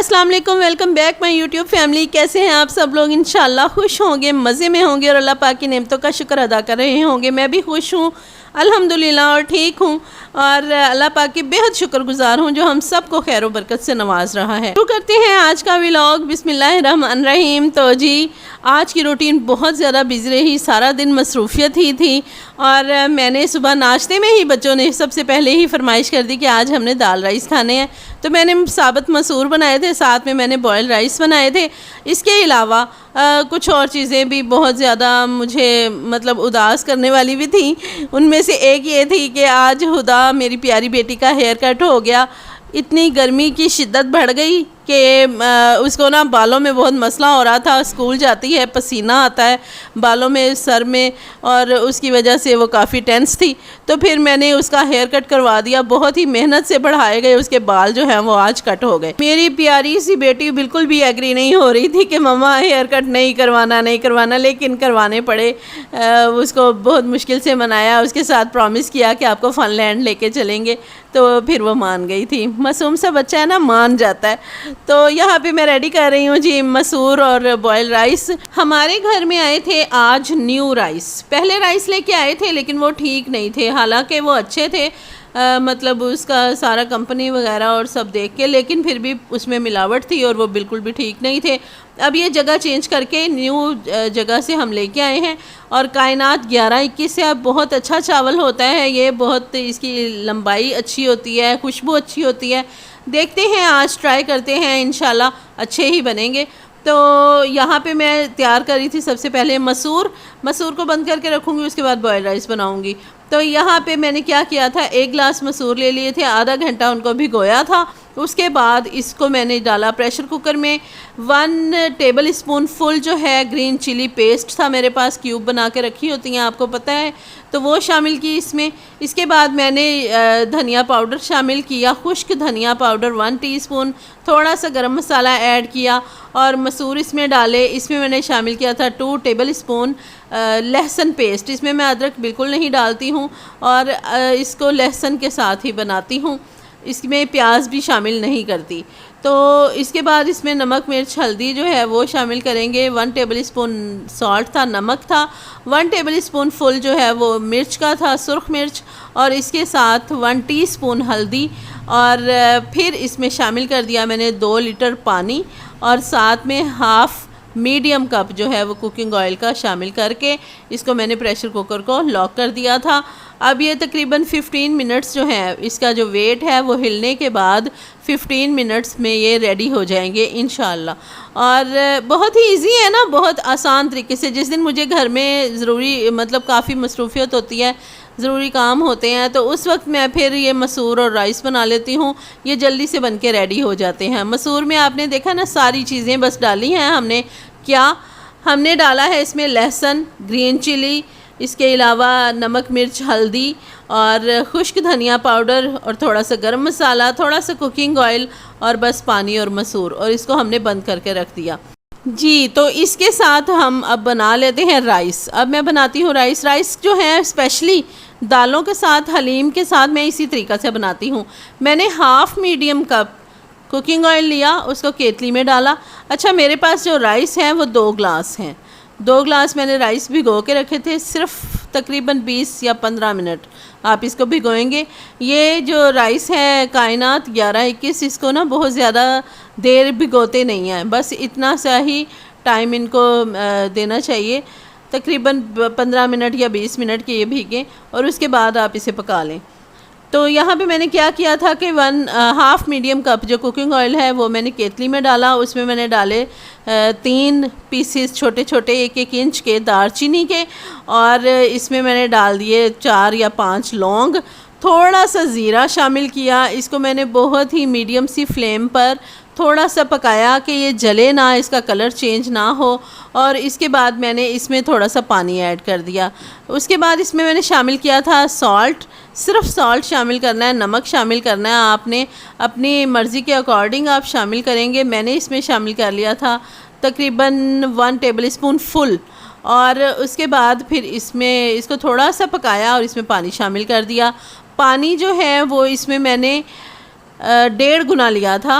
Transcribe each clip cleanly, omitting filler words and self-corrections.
अस्सलाम वालेकुम, welcome back my YouTube family. कैसे हैं आप सब लोग? इंशाल्लाह खुश होंगे, मज़े में होंगे और अल्लाह पाक की नेमतों का शुक्र अदा कर रहे होंगे। मैं भी खुश हूँ अल्हम्दुलिल्लाह और ठीक हूँ और अल्लाह पाक की बेहद शुक्रगुजार हूँ जो हम सबको खैर व बरकत से नवाज रहा है। शुरू करते हैं आज का व्लॉग। बिस्मिल्लाहिर्रहमानिर्रहीम। तो जी आज की रूटीन बहुत ज़्यादा बिजी रही, सारा दिन मसरूफियत ही थी और मैंने सुबह नाश्ते में ही बच्चों ने सबसे पहले ही फरमाइश कर दी कि आज हमने दाल राइस खाने हैं। तो मैंने साबुत मसूर बनाए थे, साथ में मैंने बॉयल राइस बनाए थे। इसके अलावा कुछ और चीज़ें भी बहुत ज़्यादा मुझे मतलब उदास करने वाली भी थी। उनमें से एक ये थी कि आज हुदा मेरी प्यारी बेटी का हेयर कट हो गया। इतनी गर्मी की शिद्दत बढ़ गई कि उसको ना बालों में बहुत मसला हो रहा था। स्कूल जाती है, पसीना आता है बालों में, सर में, और उसकी वजह से वो काफ़ी टेंस थी। तो फिर मैंने उसका हेयर कट करवा दिया। बहुत ही मेहनत से बढ़ाए गए उसके बाल जो हैं वो आज कट हो गए। मेरी प्यारी सी बेटी बिल्कुल भी एग्री नहीं हो रही थी कि मम्मा हेयर कट नहीं करवाना, लेकिन करवाने पड़े। उसको बहुत मुश्किल से मनाया, उसके साथ प्रॉमिस किया कि आपको फनलैंड लेके चलेंगे, तो फिर वो मान गई थी। मासूम सा बच्चा है ना, मान जाता है। तो यहाँ पे मैं रेडी कर रही हूँ जी मसूर और बॉयल राइस। हमारे घर में आए थे आज न्यू राइस। पहले राइस लेके आए थे लेकिन वो ठीक नहीं थे, हालांकि वो अच्छे थे मतलब उसका सारा कंपनी वगैरह और सब देख के, लेकिन फिर भी उसमें मिलावट थी और वो बिल्कुल भी ठीक नहीं थे। अब ये जगह चेंज करके न्यू जगह से हम लेके आए हैं और कायनात 1121 से अब बहुत अच्छा चावल होता है। ये बहुत इसकी लंबाई अच्छी होती है, खुशबू अच्छी होती है। देखते हैं, आज ट्राई करते हैं, इंशाल्लाह अच्छे ही बनेंगे। तो यहाँ पे मैं तैयार करी थी सबसे पहले मसूर को बंद करके रखूँगी, उसके बाद बॉयल राइस बनाऊँगी। तो यहाँ पे मैंने क्या किया था, 1 गिलास मसूर ले लिए थे, आधा घंटा उनको भिगोया था। उसके बाद इसको मैंने डाला प्रेशर कुकर में। 1 टेबल स्पून फुल जो है ग्रीन चिली पेस्ट था मेरे पास, क्यूब बना के रखी होती हैं आपको पता है, तो वो शामिल की इसमें। इसके बाद मैंने धनिया पाउडर शामिल किया, खुश्क धनिया पाउडर 1 टीस्पून, थोड़ा सा गरम मसाला ऐड किया और मसूर इसमें डाले। इसमें मैंने शामिल किया था 2 टेबल स्पून लहसुन पेस्ट। इसमें मैं अदरक बिल्कुल नहीं डालती हूँ और इसको लहसुन के साथ ही बनाती हूँ, इसमें प्याज भी शामिल नहीं करती। तो इसके बाद इसमें नमक मिर्च हल्दी जो है वो शामिल करेंगे। 1 टेबल स्पून सॉल्ट था, नमक था। 1 टेबल स्पून फुल जो है वो मिर्च का था, सुर्ख मिर्च, और इसके साथ 1 टीस्पून हल्दी। और फिर इसमें शामिल कर दिया मैंने 2 लीटर पानी और साथ में हाफ़ मीडियम कप जो है वो कुकिंग ऑयल का शामिल करके इसको मैंने प्रेशर कुकर को लॉक कर दिया था। अब ये तकरीबन 15 मिनट्स जो है, इसका जो वेट है वो हिलने के बाद 15 मिनट्स में ये रेडी हो जाएंगे इंशाल्लाह। और बहुत ही इजी है ना, बहुत आसान तरीके से। जिस दिन मुझे घर में ज़रूरी मतलब काफ़ी मसरूफियत होती है, ज़रूरी काम होते हैं, तो उस वक्त मैं फिर ये मसूर और राइस बना लेती हूँ। ये जल्दी से बन के रेडी हो जाते हैं। मसूर में आपने देखा ना, सारी चीज़ें बस डाली हैं हमने। क्या हमने डाला है इसमें? लहसुन, ग्रीन चिली, इसके अलावा नमक मिर्च हल्दी और खुश्क धनिया पाउडर और थोड़ा सा गरम मसाला, थोड़ा सा कुकिंग ऑयल और बस पानी और मसूर, और इसको हमने बंद करके रख दिया जी। तो इसके साथ हम अब बना लेते हैं राइस। अब मैं बनाती हूँ राइस जो है स्पेशली दालों के साथ, हलीम के साथ मैं इसी तरीक़ा से बनाती हूँ। मैंने half medium cup cooking oil लिया, उसको केतली में डाला। अच्छा, मेरे पास जो राइस है वो 2 गिलास हैं। 2 गिलास मैंने राइस भिगो के रखे थे, सिर्फ तकरीबन 20 या 15 मिनट आप इसको भिगोएंगे। ये जो राइस है कायनात 1121, इसको ना बहुत ज़्यादा देर भिगोते नहीं हैं, बस इतना सा ही टाइम इनको देना चाहिए। तकरीबन 15 मिनट या 20 मिनट के ये भीगें और उसके बाद आप इसे पका लें। तो यहाँ पे मैंने क्या किया था कि 1/2 मीडियम कप जो कुकिंग ऑयल है वो मैंने केतली में डाला। उसमें मैंने डाले 3 पीसेस छोटे छोटे 1-1 इंच के दालचीनी के, और इसमें मैंने डाल दिए 4 या 5 लौंग, थोड़ा सा ज़ीरा शामिल किया। इसको मैंने बहुत ही मीडियम सी फ्लेम पर थोड़ा सा पकाया कि ये जले ना, इसका कलर चेंज ना हो। और इसके बाद मैंने इसमें थोड़ा सा पानी ऐड कर दिया। उसके बाद इसमें मैंने शामिल किया था सॉल्ट, सिर्फ सॉल्ट शामिल करना है, नमक शामिल करना है आपने अपनी मर्ज़ी के अकॉर्डिंग आप शामिल करेंगे। मैंने इसमें शामिल कर लिया था तकरीबन 1 टेबल स्पून फुल, और उसके बाद फिर इसमें इसको थोड़ा सा पकाया और इसमें पानी शामिल कर दिया। पानी जो है वो इसमें मैंने 1.5 गुना लिया था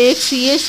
1 CAC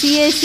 CAC